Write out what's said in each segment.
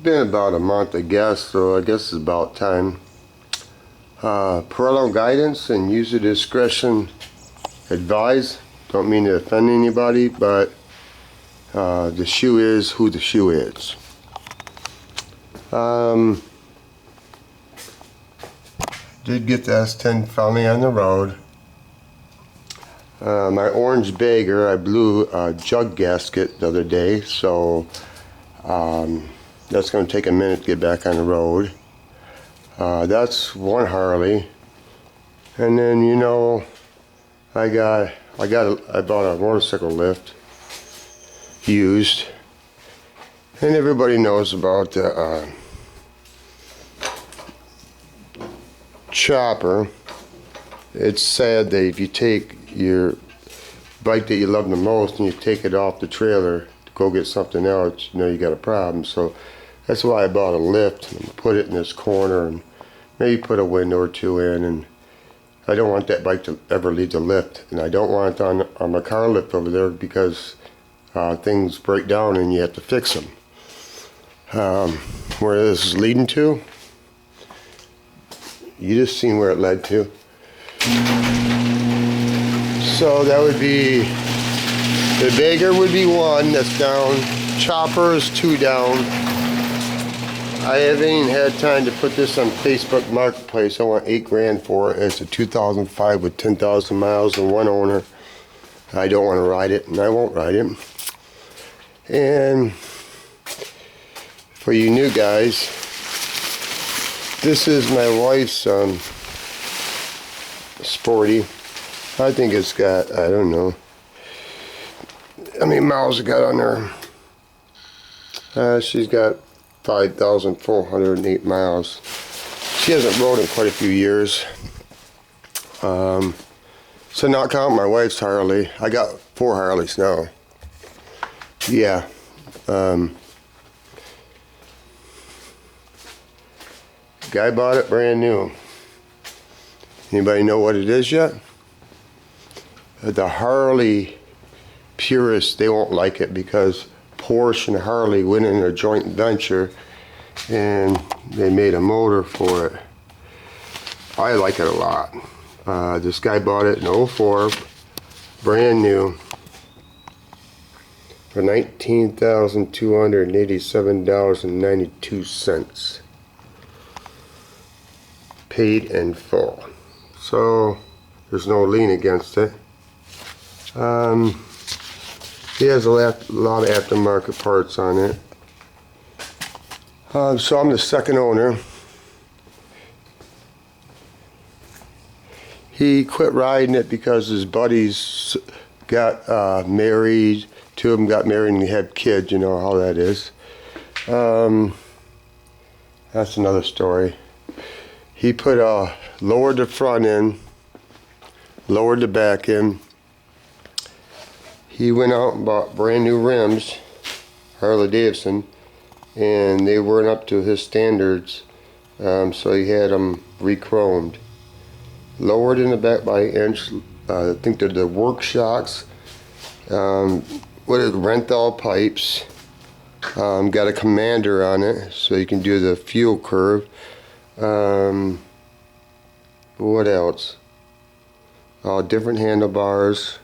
been about a month, I guess, so I guess it's about time. Parental guidance and user discretion advised. Don't mean to offend anybody, but the shoe is who the shoe is. Did get the S10 finally on the road. My orange bagger, I blew a jug gasket the other day, so that's going to take a minute to get back on the road. That's one Harley, and then I bought a motorcycle lift used, and everybody knows about the chopper. It's sad that if you take your bike that you love the most and you take it off the trailer to go get something else, you got a problem. So that's why I bought a lift and put it in this corner and maybe put a window or two in. And I don't want that bike to ever leave the lift, and I don't want it on my car lift over there because things break down and you have to fix them. Where this is leading to, you just seen where it led to. So that would be, the bagger would be one that's down, chopper is 2 down. I haven't even had time to put this on Facebook Marketplace. I want $8 grand for it. It's a 2005 with 10,000 miles and 1 owner. I don't want to ride it, and I won't ride it. And for you new guys, this is my wife's Sporty. I think it's got, I don't know how many miles it got on there. She's got 5,408 miles. She hasn't rode in quite a few years. So not counting my wife's Harley, I got 4 Harleys now. Yeah. Guy bought it brand new. Anybody know what it is yet? The Harley purists, they won't like it because Porsche and Harley went in a joint venture and they made a motor for it. I like it a lot. This guy bought it in 04, brand new, for $19,287.92. Paid in full. So there's no lien against it. He has a lot of aftermarket parts on it. So I'm the second owner. He quit riding it because his buddies got married. 2 of them got married and they had kids. You know how that is. That's another story. He lowered the front end, lowered the back end. He went out and bought brand new rims, Harley Davidson, and they weren't up to his standards, so he had them re-chromed. Lowered in the back by an inch. I think they're the work shocks. Renthal pipes. Got a commander on it, so you can do the fuel curve. What else? Different handlebars.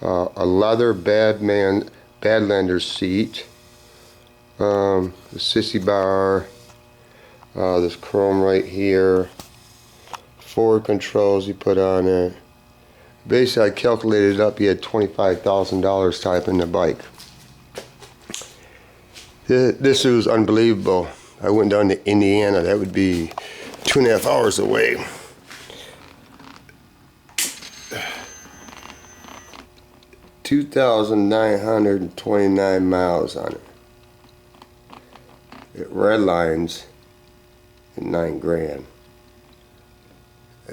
A leather Badlander seat. The sissy bar. This chrome right here. 4 controls he put on it. Basically, I calculated it up. He had $25,000 type in the bike. This was unbelievable. I went down to Indiana. That would be 2.5 hours away. $2,929 miles on it. It redlines at $9 grand.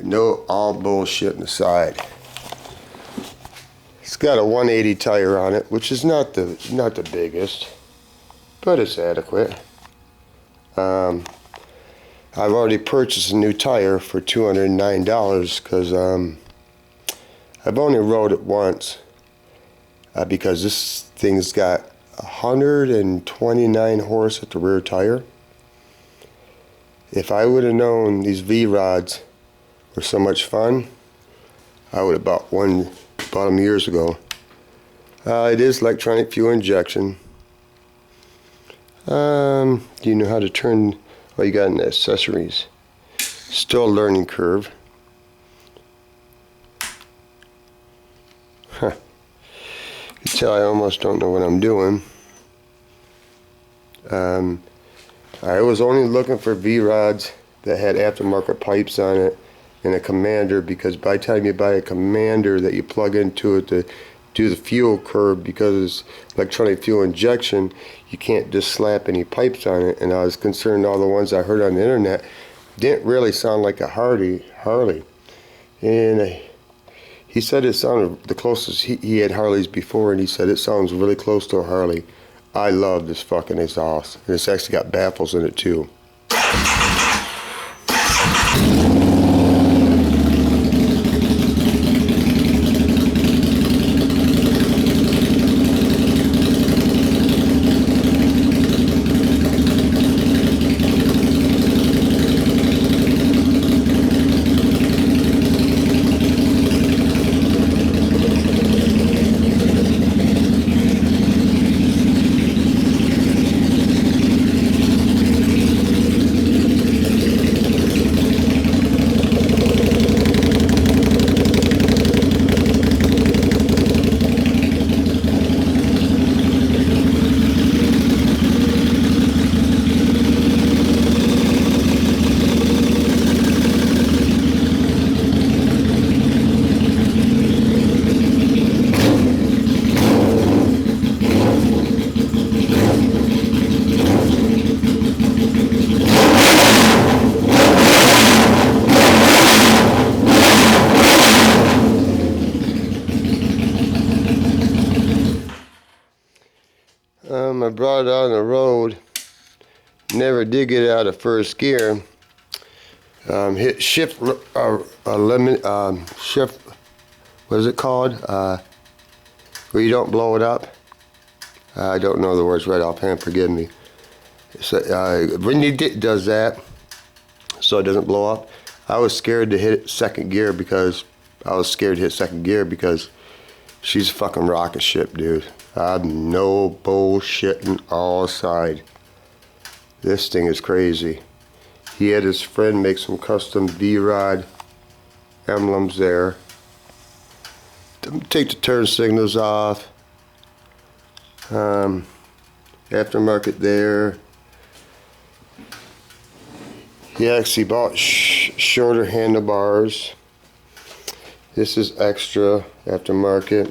No all bullshit in the side. It's got a 180 tire on it, which is not the biggest, but it's adequate. I've already purchased a new tire for $209 because I've only rode it once because this thing's got 129 horse at the rear tire. If I would have known these V-rods were so much fun, I would have bought them years ago. It is electronic fuel injection. Do you know how to turn? Oh, you got in the accessories. Still a learning curve. Huh. You can tell I almost don't know what I'm doing. I was only looking for V-rods that had aftermarket pipes on it and a commander, because by the time you buy a commander that you plug into it to do the fuel curve, because it's electronic fuel injection, you can't just slap any pipes on it. And I was concerned all the ones I heard on the internet didn't really sound like a Harley. And he said it sounded the closest. He had Harleys before, and he said it sounds really close to a Harley. I love this fucking exhaust. And it's actually got baffles in it too. I brought it on the road, never did get out of first gear. Hit shift, shift, what is it called? Where you don't blow it up. I don't know the words right offhand, forgive me. So, when you does that, so it doesn't blow up. I was scared to hit second gear because she's a fucking rocket ship, dude. I'm no bullshitting all aside. This thing is crazy. He had his friend make some custom V-rod emblems there. Take the turn signals off. Aftermarket there. He actually bought shorter handlebars. This is extra aftermarket.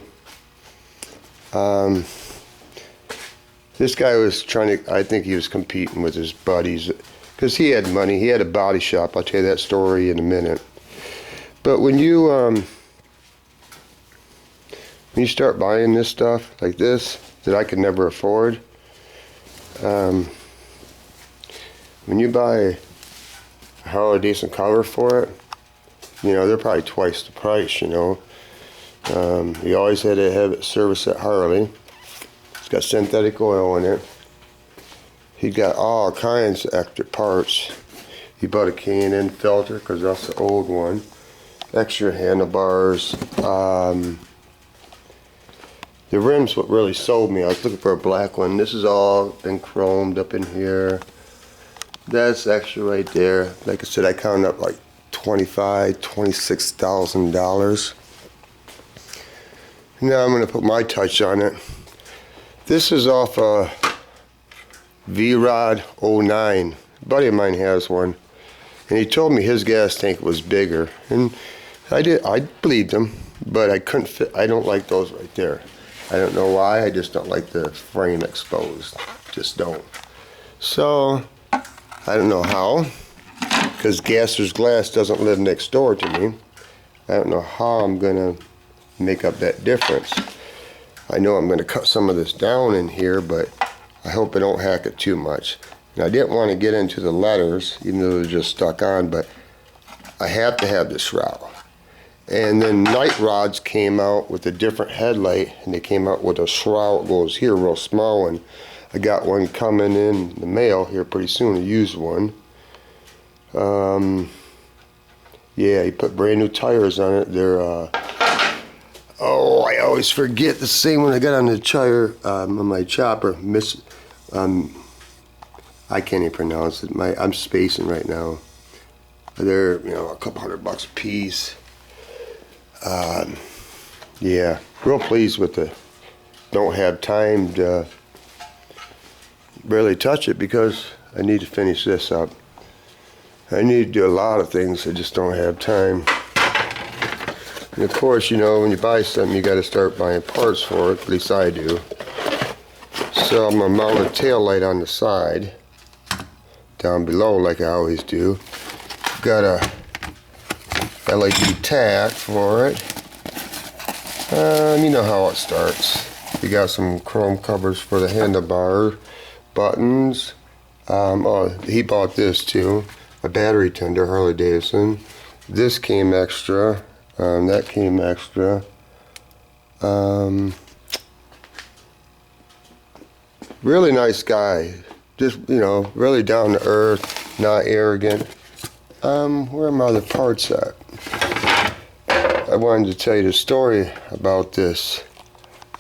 This guy was I think he was competing with his buddies because he had money. He had a body shop. I'll tell you that story in a minute. But when you start buying this stuff like this that I could never afford, when you buy a Harley decent cover for it, you know, they're probably twice the price, you know. You always had to have it serviced at Harley. It's got synthetic oil in it. He got all kinds of extra parts. He bought a K&N filter because that's the old one. Extra handlebars. The rim's what really sold me. I was looking for a black one. This is all been chromed up in here. That's extra right there. Like I said, I counted up like $26,000. Now I'm going to put my touch on it. This is off a V-Rod 09. A buddy of mine has one. And he told me his gas tank was bigger. And I believed him, but I couldn't fit. I don't like those right there. I don't know why. I just don't like the frame exposed. Just don't. So, I don't know how. Because Gasser's Glass doesn't live next door to me. I don't know how I'm going to make up that difference. I know I'm going to cut some of this down in here, but I hope I don't hack it too much. And I didn't want to get into the letters, even though they're just stuck on, but I have to have this route. And then Night Rods came out with a different headlight, and they came out with a shroud goes here, real small one. I got one coming in the mail here pretty soon, a used one. Yeah, he put brand new tires on it. They're oh, I always forget the same one I got on the tire on my chopper. I can't even pronounce it. I'm spacing right now. They're a couple $100 a piece. Yeah, real pleased with the. Don't have time to barely touch it because I need to finish this up. I need to do a lot of things. I just don't have time. And of course, when you buy something, you got to start buying parts for it. At least I do. So I'm gonna mount a tail light on the side, down below, like I always do. Got a LED tack for it. You know how it starts. We got some chrome covers for the handlebar buttons. Oh, he bought this too. A battery tender, Harley Davidson. This came extra. That came extra. Really nice guy. Just, really down to earth, not arrogant. Where are my other parts at? I wanted to tell you the story about this.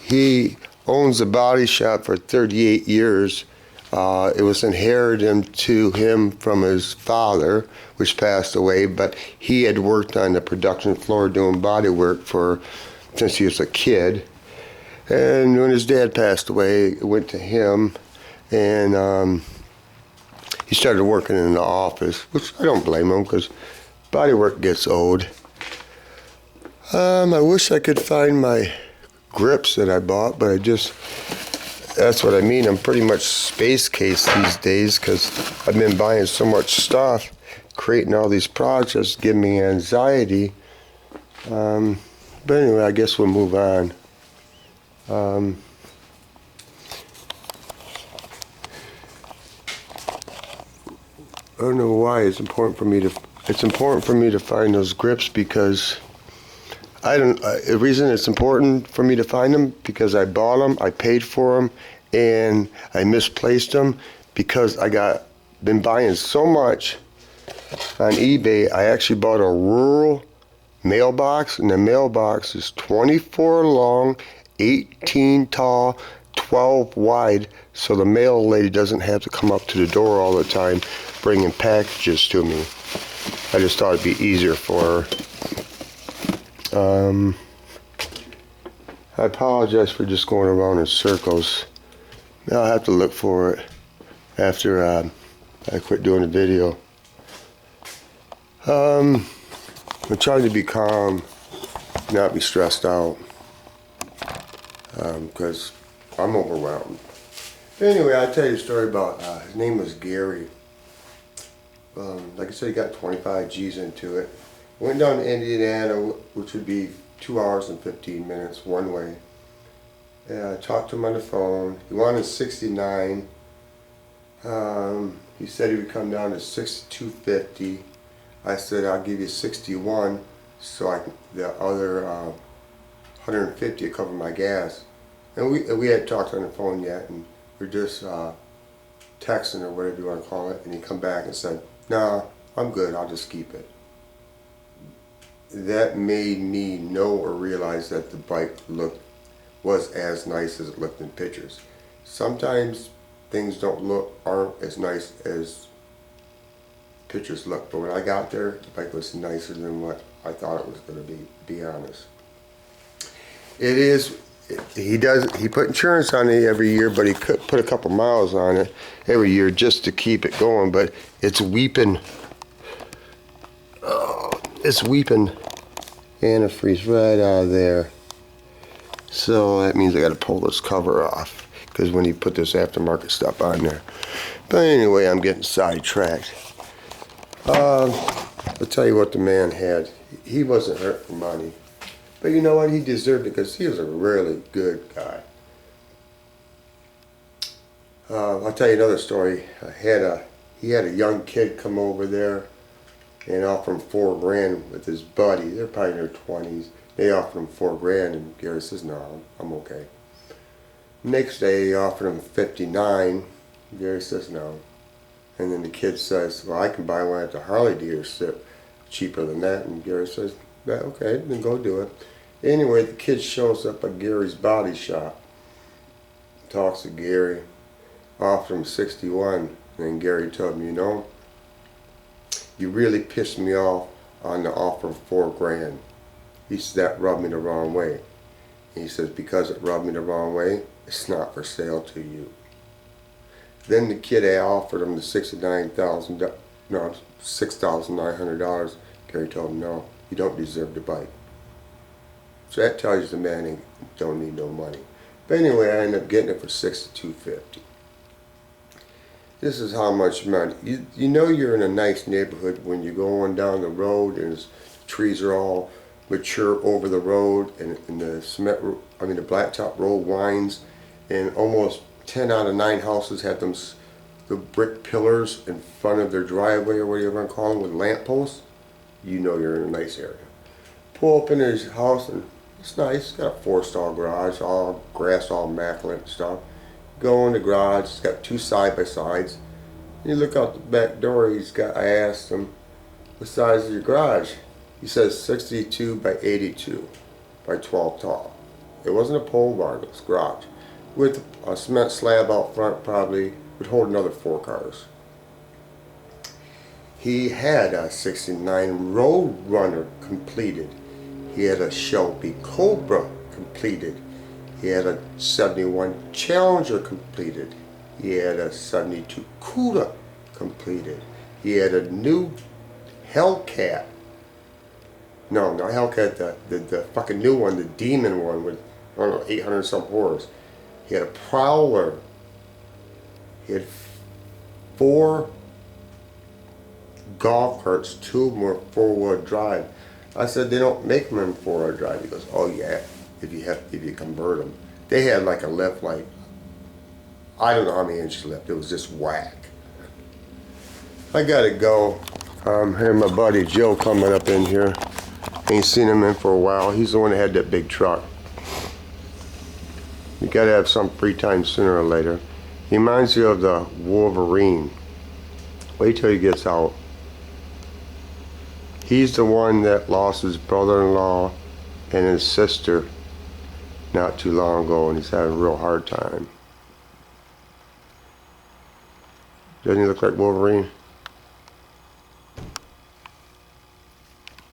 He owns a body shop for 38 years. It was inherited to him from his father, which passed away, but he had worked on the production floor doing body work since he was a kid. And when his dad passed away, it went to him, and he started working in the office, which I don't blame him because body work gets old. I wish I could find my grips that I bought, but that's what I mean. I'm pretty much space case these days because I've been buying so much stuff, creating all these projects, giving me anxiety. But anyway, I guess we'll move on. I don't know why it's important for me to find those grips because the reason it's important for me to find them because I bought them, I paid for them, and I misplaced them because been buying so much on eBay. I actually bought a rural mailbox, and the mailbox is 24 long, 18 tall, 12 wide, so the mail lady doesn't have to come up to the door all the time bringing packages to me. I just thought it'd be easier for her. I apologize for just going around in circles. I'll have to look for it after I quit doing the video. I'm trying to be calm, not be stressed out, because I'm overwhelmed. Anyway, I'll tell you a story about, his name was Gary. Like I said, he got 25 G's into it. Went down to Indiana, which would be 2 hours and 15 minutes one way. And I talked to him on the phone. He wanted 69. He said he would come down to 62.50. I said I'll give you 61, so the other 150 to cover my gas. And we hadn't talked on the phone yet, and we're just texting or whatever you want to call it. And he come back and said, "Nah, I'm good. I'll just keep it." That made me know or realize that the bike was as nice as it looked in pictures. Sometimes things aren't as nice as pictures look, but when I got there, the bike was nicer than what I thought it was going to be honest. It is, he put insurance on it every year, but he could put a couple miles on it every year just to keep it going, but it's weeping. It's weeping antifreeze right out of there. So that means I got to pull this cover off because when you put this aftermarket stuff on there. But anyway, I'm getting sidetracked. I'll tell you what the man had. He wasn't hurt for money. But you know what? He deserved it because he was a really good guy. I'll tell you another story. He had a young kid come over there. and offered him $4,000 with his buddy. They're probably in their 20s. They offered him $4,000, and Gary says, "No, I'm okay." Next day, he offered him 59. Gary says, "No." And then the kid says, "Well, I can buy one at the Harley dealership cheaper than that." And Gary says, "Yeah, okay, then go do it." Anyway, the kid shows up at Gary's body shop, talks to Gary, offered him 61. And then Gary told him, "You know, you really pissed me off on the offer of $4,000. He said, "That rubbed me the wrong way." And he says, "Because it rubbed me the wrong way, it's not for sale to you." Then the kid offered him the $6,900. Gary told him, "No, you don't deserve the bike." So that tells you the man don't need no money. But anyway, I ended up getting it for $62.50. This is how much money. You know you're in a nice neighborhood when you're going down the road and the trees are all mature over the road, and the the blacktop road winds, and almost 10 out of 9 houses have the brick pillars in front of their driveway, or whatever you want to call them, with lamp posts. You know you're in a nice area. Pull up in his house, and it's nice. It's got a 4-stall garage, all grass, all immaculate and stuff. Go in the garage. It's got 2 side-by-sides. You look out the back door. I asked him, "What size is your garage?" He says 62 by 82 by 12 tall. It wasn't a pole barn, it was a garage. With a cement slab out front, probably would hold another 4 cars. He had a 69 Roadrunner completed. He had a Shelby Cobra completed. He had a 71 Challenger completed. He had a 72 Cuda completed. He had a new Hellcat. No, not Hellcat, the fucking new one, the Demon one with, I don't know, 800 some horse. He had a Prowler. He had 4 golf carts, 2 of them were 4-wheel drive. I said, "They don't make them in 4-wheel drive." He goes, "Oh yeah, if you convert them." They had like a lift, like, I don't know how many inches lift. It was just whack. I gotta go. Here my buddy Joe coming up in here. Ain't seen him in for a while. He's the one that had that big truck. You gotta have some free time sooner or later. He reminds you of the Wolverine. Wait till he gets out. He's the one that lost his brother-in-law and his sister not too long ago, and he's having a real hard time. Doesn't he look like Wolverine?